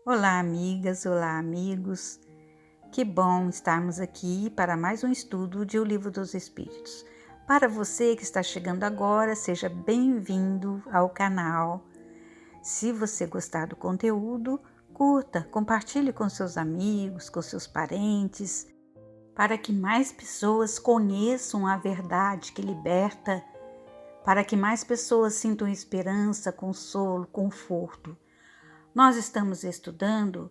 Olá, amigas, olá, amigos. Que bom estarmos aqui para mais um estudo de O Livro dos Espíritos. Para você que está chegando agora, seja bem-vindo ao canal. Se você gostar do conteúdo, curta, compartilhe com seus amigos, com seus parentes, para que mais pessoas conheçam a verdade que liberta, para que mais pessoas sintam esperança, consolo, conforto. Nós estamos estudando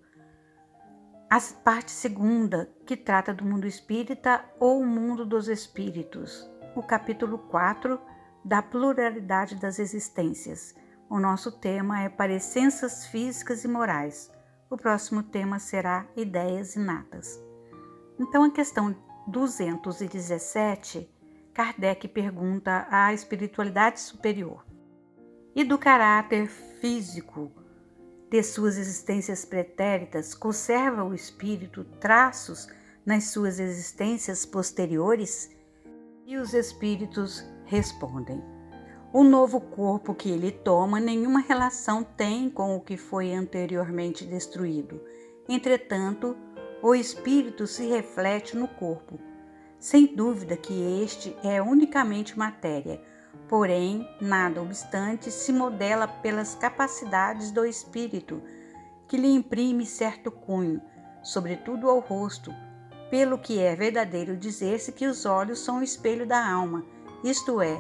a parte segunda, que trata do mundo espírita ou o mundo dos espíritos. O capítulo 4, da pluralidade das existências. O nosso tema é parecenças físicas e morais. O próximo tema será ideias inatas. Então, a questão 217, Kardec pergunta à espiritualidade superior: e do caráter físico de suas existências pretéritas, conserva o espírito traços nas suas existências posteriores? E os espíritos respondem: o novo corpo que ele toma nenhuma relação tem com o que foi anteriormente destruído. Entretanto, o espírito se reflete no corpo. Sem dúvida que este é unicamente matéria, porém, nada obstante, se modela pelas capacidades do espírito, que lhe imprime certo cunho, sobretudo ao rosto, pelo que é verdadeiro dizer-se que os olhos são o espelho da alma, isto é,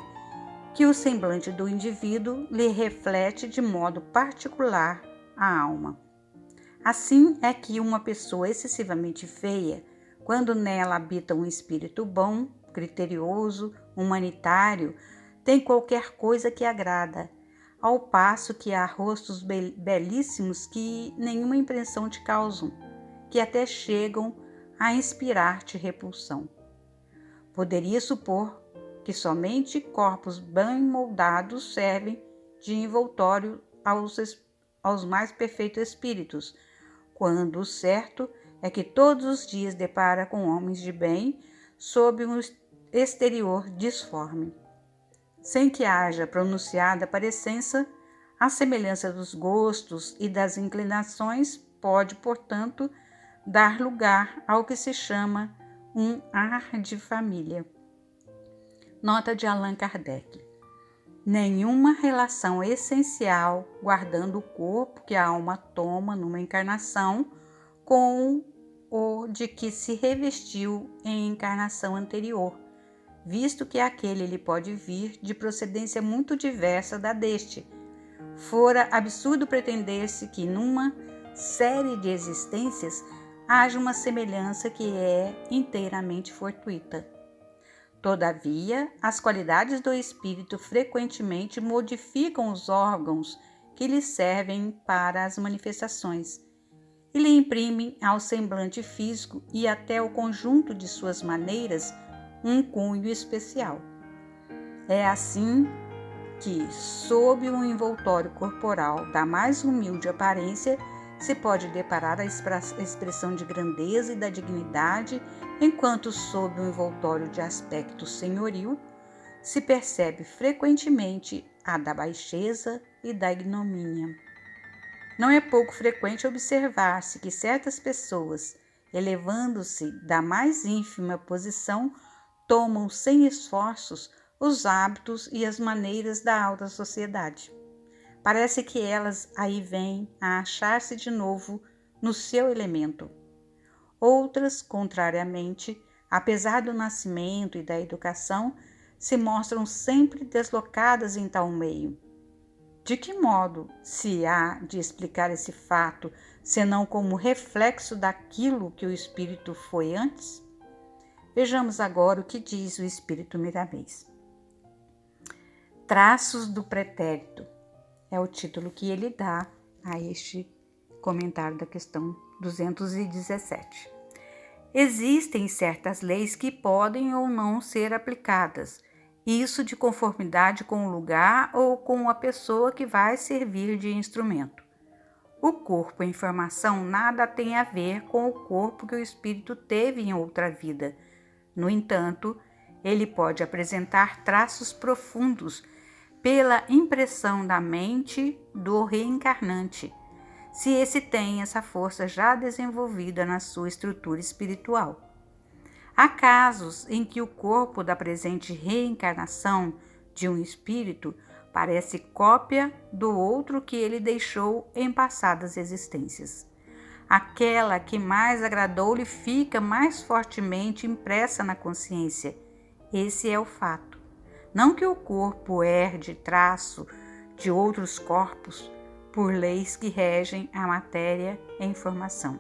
que o semblante do indivíduo lhe reflete de modo particular a alma. Assim é que uma pessoa excessivamente feia, quando nela habita um espírito bom, criterioso, humanitário, tem qualquer coisa que agrada, ao passo que há rostos belíssimos que nenhuma impressão te causam, que até chegam a inspirar-te repulsão. Poderia supor que somente corpos bem moldados servem de envoltório aos mais perfeitos espíritos, quando o certo é que todos os dias depara com homens de bem sob um exterior disforme. Sem que haja pronunciada parecença, a semelhança dos gostos e das inclinações pode, portanto, dar lugar ao que se chama um ar de família. Nota de Allan Kardec. Nenhuma relação essencial guardando o corpo que a alma toma numa encarnação com o de que se revestiu em encarnação anterior, visto que aquele lhe pode vir de procedência muito diversa da deste. Fora absurdo pretender-se que numa série de existências haja uma semelhança que é inteiramente fortuita. Todavia, as qualidades do espírito frequentemente modificam os órgãos que lhe servem para as manifestações e lhe imprimem ao semblante físico e até ao conjunto de suas maneiras um cunho especial. É assim que, sob um envoltório corporal da mais humilde aparência, se pode deparar a expressão de grandeza e da dignidade, enquanto sob um envoltório de aspecto senhoril se percebe frequentemente a da baixeza e da ignomínia. Não é pouco frequente observar-se que certas pessoas, elevando-se da mais ínfima posição, tomam sem esforços os hábitos e as maneiras da alta sociedade. Parece que elas aí vêm a achar-se de novo no seu elemento. Outras, contrariamente, apesar do nascimento e da educação, se mostram sempre deslocadas em tal meio. De que modo se há de explicar esse fato, senão como reflexo daquilo que o espírito foi antes? Vejamos agora o que diz o espírito Miramês. Traços do pretérito é o título que ele dá a este comentário da questão 217. Existem certas leis que podem ou não ser aplicadas, isso de conformidade com o lugar ou com a pessoa que vai servir de instrumento. O corpo em formação nada tem a ver com o corpo que o espírito teve em outra vida. No entanto, ele pode apresentar traços profundos pela impressão da mente do reencarnante, se esse tem essa força já desenvolvida na sua estrutura espiritual. Há casos em que o corpo da presente reencarnação de um espírito parece cópia do outro que ele deixou em passadas existências. Aquela que mais agradou-lhe fica mais fortemente impressa na consciência. Esse é o fato. Não que o corpo herde traço de outros corpos por leis que regem a matéria e a informação.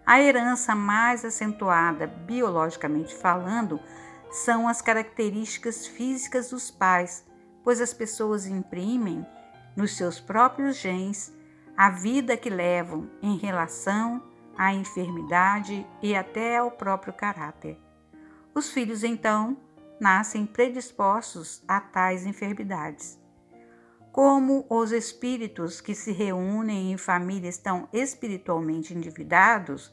A herança mais acentuada, biologicamente falando, são as características físicas dos pais, pois as pessoas imprimem nos seus próprios genes a vida que levam em relação à enfermidade e até ao próprio caráter. Os filhos, então, nascem predispostos a tais enfermidades. Como os espíritos que se reúnem em famílias estão espiritualmente endividados,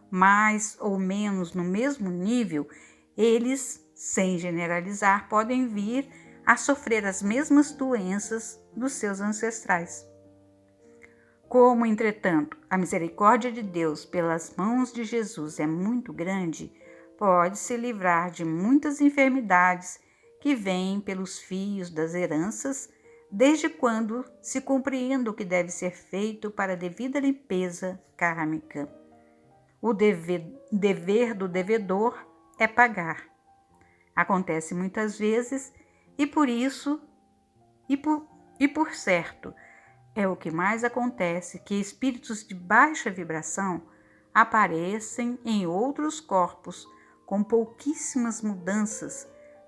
mais ou menos no mesmo nível, eles, sem generalizar, podem vir a sofrer as mesmas doenças dos seus ancestrais. Como, entretanto, a misericórdia de Deus pelas mãos de Jesus é muito grande, pode-se livrar de muitas enfermidades que vêm pelos fios das heranças, desde quando se compreenda o que deve ser feito para a devida limpeza kármica. O dever do devedor é pagar. Acontece muitas vezes e por certo, é o que mais acontece que espíritos de baixa vibração aparecem em outros corpos com pouquíssimas mudanças,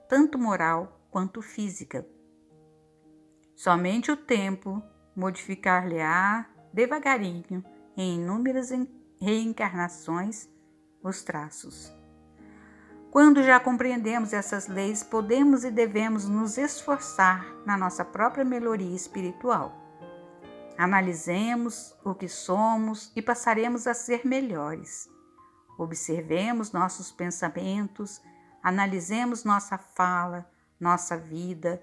tanto moral quanto física. Somente o tempo modificar-lhe-á devagarinho, em inúmeras reencarnações, os traços. Quando já compreendemos essas leis, podemos e devemos nos esforçar na nossa própria melhoria espiritual. Analisemos o que somos e passaremos a ser melhores. Observemos nossos pensamentos, analisemos nossa fala, nossa vida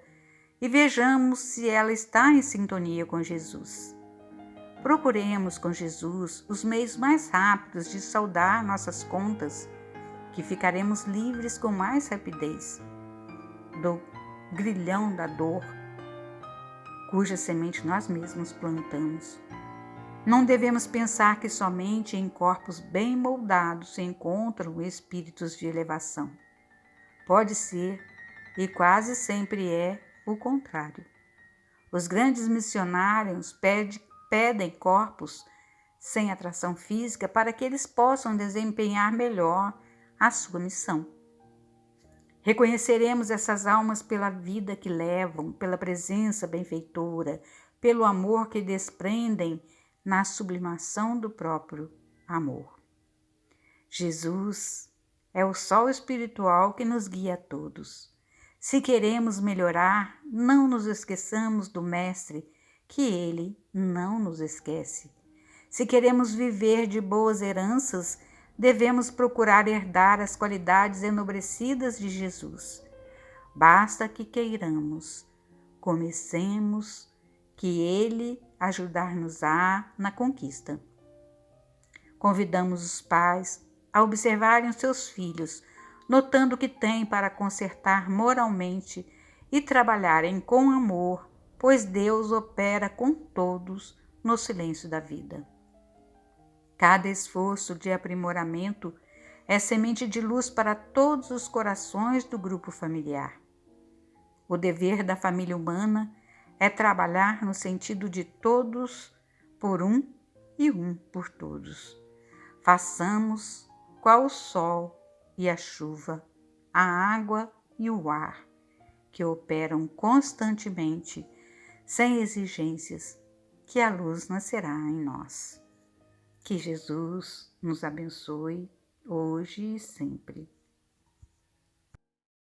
e vejamos se ela está em sintonia com Jesus. Procuremos com Jesus os meios mais rápidos de saldar nossas contas, que ficaremos livres com mais rapidez do grilhão da dor, cuja semente nós mesmos plantamos. Não devemos pensar que somente em corpos bem moldados se encontram espíritos de elevação. Pode ser, e quase sempre é, o contrário. Os grandes missionários pedem corpos sem atração física para que eles possam desempenhar melhor a sua missão. Reconheceremos essas almas pela vida que levam, pela presença benfeitora, pelo amor que desprendem na sublimação do próprio amor. Jesus é o sol espiritual que nos guia a todos. Se queremos melhorar, não nos esqueçamos do Mestre, que ele não nos esquece. Se queremos viver de boas heranças, devemos procurar herdar as qualidades enobrecidas de Jesus. Basta que queiramos, comecemos, que ele ajudar-nos-á na conquista. Convidamos os pais a observarem os seus filhos, notando o que têm para consertar moralmente e trabalharem com amor, pois Deus opera com todos no silêncio da vida. Cada esforço de aprimoramento é semente de luz para todos os corações do grupo familiar. O dever da família humana é trabalhar no sentido de todos por um e um por todos. Façamos qual o sol e a chuva, a água e o ar, que operam constantemente, sem exigências, que a luz nascerá em nós. Que Jesus nos abençoe hoje e sempre.